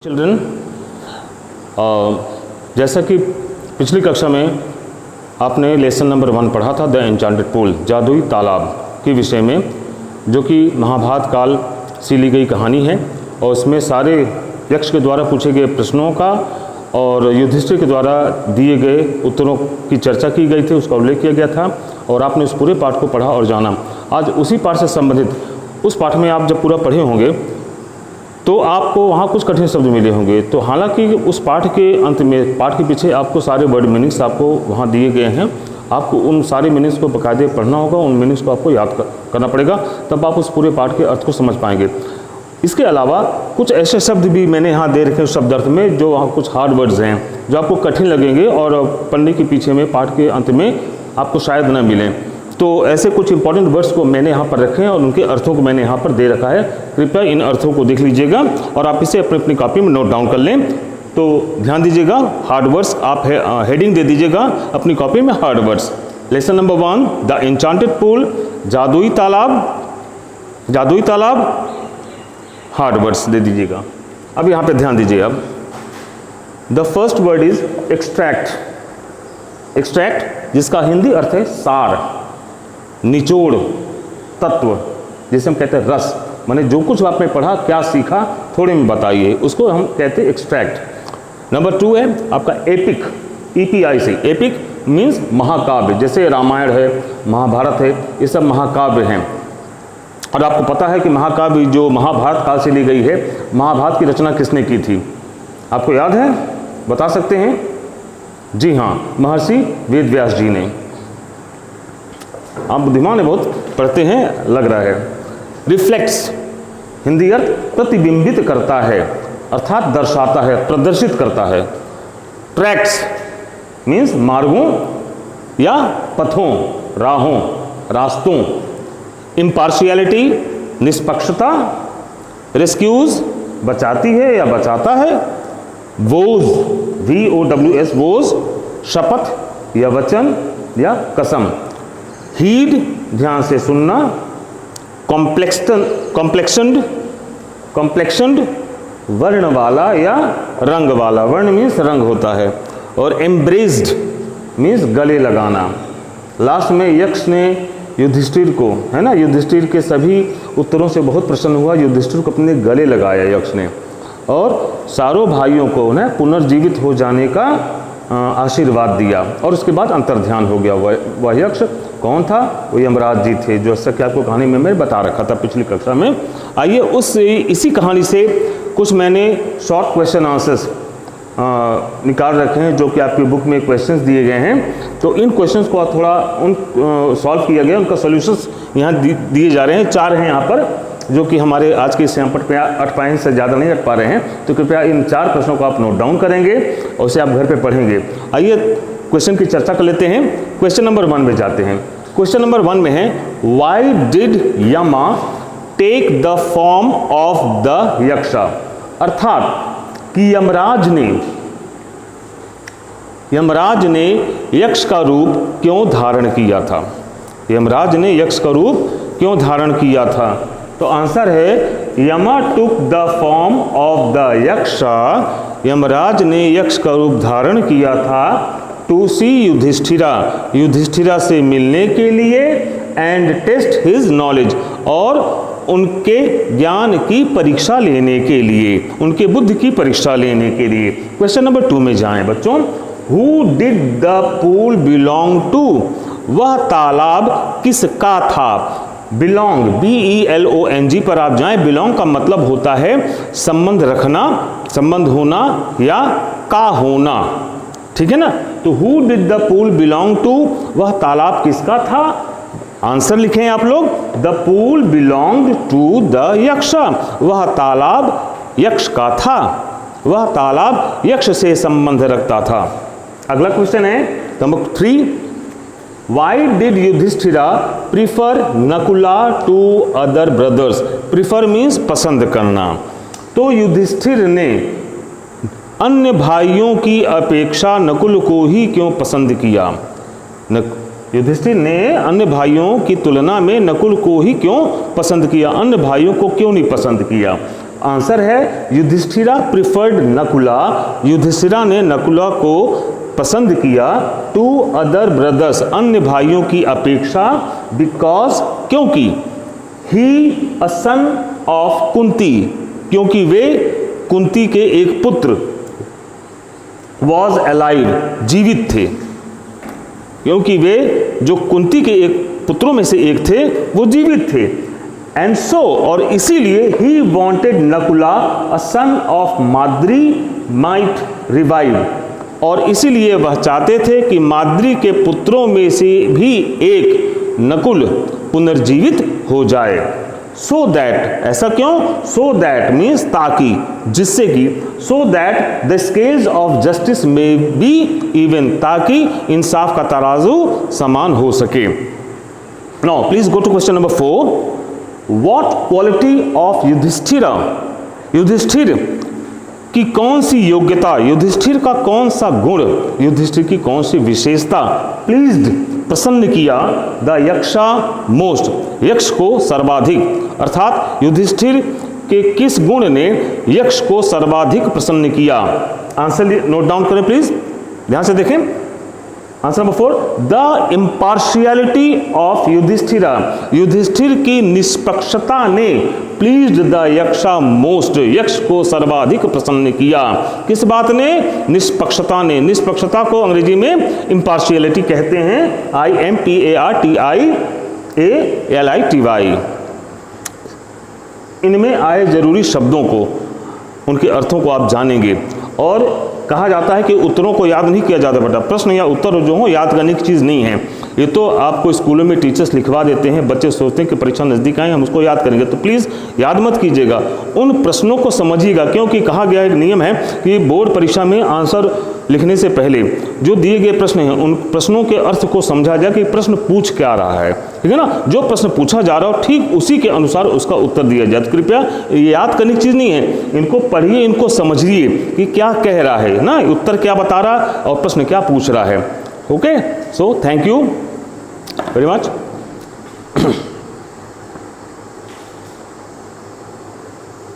Children, जैसा कि पिछली कक्षा में आपने लेसन नंबर 1 पढ़ा था, द एन्चांटेड पूल, जादुई तालाब के विषय में, जो कि महाभारत काल से ली गई कहानी है और उसमें सारे यक्ष के द्वारा पूछे गए प्रश्नों का और युधिष्ठिर के द्वारा दिए गए उत्तरों की चर्चा की गई थी, उसका उल्लेख किया गया था और आपने उस पूरे पाठ को पढ़ा और जाना। आज उसी पाठ से संबंधित उस पाठ में आप जब पूरा पढ़े होंगे तो आपको वहाँ कुछ कठिन शब्द मिले होंगे। तो हालांकि उस पाठ के अंत में, पाठ के पीछे आपको सारे वर्ड मीनिंग्स आपको वहाँ दिए गए हैं, आपको उन सारे मीनिंग्स को बाकायदे पढ़ना होगा, उन मीनिंग्स को आपको याद करना पड़ेगा, तब आप उस पूरे पाठ के अर्थ को समझ पाएंगे। इसके अलावा कुछ ऐसे शब्द भी मैंने यहाँ दे रखे उस शब्द अर्थ में, जो वहाँ कुछ हार्ड वर्ड्स हैं जो आपको कठिन लगेंगे और पढ़ने के पीछे में, पाठ के अंत में आपको शायद न मिलें। तो ऐसे कुछ इंपॉर्टेंट वर्ड्स को मैंने यहाँ पर रखे हैं और उनके अर्थों को मैंने यहाँ पर दे रखा है। कृपया इन अर्थों को देख लीजिएगा और आप इसे अपनी अपनी कॉपी में नोट डाउन कर लें। तो ध्यान दीजिएगा, हार्ड वर्ड्स आप हेडिंग दे दीजिएगा अपनी कॉपी में, hard words. Lesson number 1, the enchanted pool, जादुई तालाब, जादुई तालाब, हार्ड वर्ड्स दे दीजिएगा। अब यहाँ पे ध्यान दीजिए। अब the first word is extract. Extract जिसका हिंदी अर्थ है सार, निचोड़, तत्व, जिसे हम कहते हैं रस, माने जो कुछ आपने पढ़ा, क्या सीखा, थोड़े में बताइए, उसको हम कहते हैं एक्सट्रैक्ट। नंबर 2 है आपका एपिक, EPIC। एपिक मीन्स महाकाव्य, जैसे रामायण है, महाभारत है, ये सब महाकाव्य हैं। और आपको पता है कि महाकाव्य जो महाभारत काल से ली गई है, महाभारत की रचना किसने की थी, आपको याद है, बता सकते हैं? जी हाँ, महर्षि वेदव्यास जी ने। आप बुद्धिमान है, बहुत पढ़ते हैं लग रहा है। रिफ्लेक्ट्स हिंदी अर्थ प्रतिबिंबित करता है, अर्थात दर्शाता है, प्रदर्शित करता है। ट्रैक्स मीन्स मार्गों या पथों, राहों, रास्तों। इम्पार्शियलिटी निष्पक्षता। रेस्क्यूज बचाती है या बचाता है। वोज VOWS वोज शपथ या वचन या कसम। हीड ध्यान से सुनना। कॉम्प्लेक्शनड वर्ण वाला या रंग वाला, वर्ण मीन्स रंग होता है। और एम्ब्रेस्ड मीन्स गले लगाना। लास्ट में यक्ष ने युधिष्ठिर को, है ना, युधिष्ठिर के सभी उत्तरों से बहुत प्रसन्न हुआ, युधिष्ठिर को अपने गले लगाया यक्ष ने और सारों भाइयों को ना पुनर्जीवित हो जाने का आशीर्वाद दिया। और उसके बाद अंतर्ध्यान हो गया। वह यक्ष कौन था? वो यमराज जी थे, जो कि आपको कहानी में मैं बता रखा था पिछली कक्षा में। आइए इसी कहानी से कुछ मैंने शॉर्ट क्वेश्चन आंसर्स निकाल रखे हैं, जो कि आपकी बुक में क्वेश्चंस दिए गए हैं। तो इन क्वेश्चंस को थोड़ा सॉल्व किया गया, उनका सॉल्यूशंस यहाँ दिए जा रहे हैं। 4 हैं यहाँ पर, जो कि हमारे आज के इस यहाँ पे अट पाए से ज़्यादा नहीं अट पा रहे हैं। तो कृपया इन 4 प्रश्नों को आप नोट डाउन करेंगे और उसे आप घर पे पढ़ेंगे। आइए क्वेश्चन की चर्चा कर लेते हैं। क्वेश्चन नंबर 1 में जाते हैं। क्वेश्चन नंबर 1 में है, why did Yama take the form of the Yaksha. अर्थात कि यमराज ने यक्ष का रूप क्यों धारण किया था। यमराज ने यक्ष का रूप क्यों धारण किया था? तो आंसर है, Yama took the form of the Yaksha. Yamraj ने यक्ष का रूप धारण किया था टू सी युधिष्ठिरा, युधिष्ठिरा से मिलने के लिए, एंड टेस्ट हिज नॉलेज, और उनके ज्ञान की परीक्षा लेने के लिए, उनके बुद्धि की परीक्षा लेने के लिए। क्वेश्चन नंबर 2 में जाएं बच्चों। Who did the pool belong to. वह तालाब किसका था? बिलोंग BELONG पर आप जाएं। बिलोंग का मतलब होता है संबंध रखना, संबंध होना या का होना, ठीक है ना। तो who did the pool belong to, वह तालाब किसका था? आंसर लिखें आप लोग। The pool belong to the Yaksha. वह तालाब यक्ष का था, वह तालाब यक्ष से संबंध रखता था। अगला क्वेश्चन है number 3, why did Yudhishthira prefer Nakula to other brothers. Prefer means पसंद करना। तो युधिष्ठिर ने अन्य भाइयों की अपेक्षा नकुल को ही क्यों पसंद किया? युधिष्ठिर ने अन्य भाइयों की तुलना में नकुल को ही क्यों पसंद किया? अन्य भाइयों को क्यों नहीं पसंद किया? आंसर है युधिष्ठिरा प्रिफर्ड नकुला, युधिष्ठिरा ने नकुला को पसंद किया टू अदर ब्रदर्स, अन्य भाइयों की अपेक्षा, बिकॉज क्योंकि ही अ सन ऑफ कुंती, क्योंकि वे कुंती के एक पुत्र, वॉज अलाइव, जीवित थे, क्योंकि वे जो कुंती के एक पुत्रों में से एक थे वो जीवित थे। एंड सो, और इसीलिए he wanted Nakula a son of Madri might revive, और इसीलिए वह चाहते थे कि माद्री के पुत्रों में से भी एक नकुल पुनर्जीवित हो जाए। सो दैट, ऐसा क्यों? सो दैट मीन्स ताकि, जिससे कि, so that the scales of justice में बी इवन, ताकि इंसाफ का तराजू समान हो सके। Now please go to question number 4। What quality of Yudhishthira, Yudhishthir की कौन सी योग्यता, युधिष्ठिर का कौन सा गुण, युधिष्ठिर की कौन सी विशेषता प्लीज्ड प्रसन्न किया द यक्षा मोस्ट, यक्ष को सर्वाधिक, अर्थात युधिष्ठिर के किस गुण ने यक्ष को सर्वाधिक प्रसन्न किया? आंसर नोट डाउन करें प्लीज, ध्यान से देखें। Answer number 4, the impartiality of Yudhishthira, Yudhishthir की निष्पक्षता ने प्लीज्ड द यक्षा मोस्ट, यक्ष को सर्वाधिक प्रसन्न किया। किस बात ने? निष्पक्षता ने। निष्पक्षता को अंग्रेजी में इम्पार्शियलिटी कहते हैं, IMPARTIALITY। इनमें आए जरूरी शब्दों को, उनके अर्थों को आप जानेंगे। और कहा जाता है कि उत्तरों को याद नहीं किया जाता बेटा, प्रश्न या उत्तर जो हो याद करने की चीज़ नहीं है। ये तो आपको स्कूलों में टीचर्स लिखवा देते हैं, बच्चे सोचते हैं कि परीक्षा नज़दीक आए हम उसको याद करेंगे, तो प्लीज़ याद मत कीजिएगा, उन प्रश्नों को समझिएगा। क्योंकि कहा गया एक नियम है कि बोर्ड परीक्षा में आंसर लिखने से पहले जो दिए गए प्रश्न हैं उन प्रश्नों के अर्थ को समझा जाए कि प्रश्न पूछ क्या रहा है, ठीक है ना। जो प्रश्न पूछा जा रहा हो ठीक उसी के अनुसार उसका उत्तर दिया जाए। तो कृपया ये याद करने की चीज़ नहीं है, इनको पढ़िए, इनको समझिए कि क्या कह रहा है ना, उत्तर क्या बता रहा है और प्रश्न क्या पूछ रहा है। Okay, so thank you very much.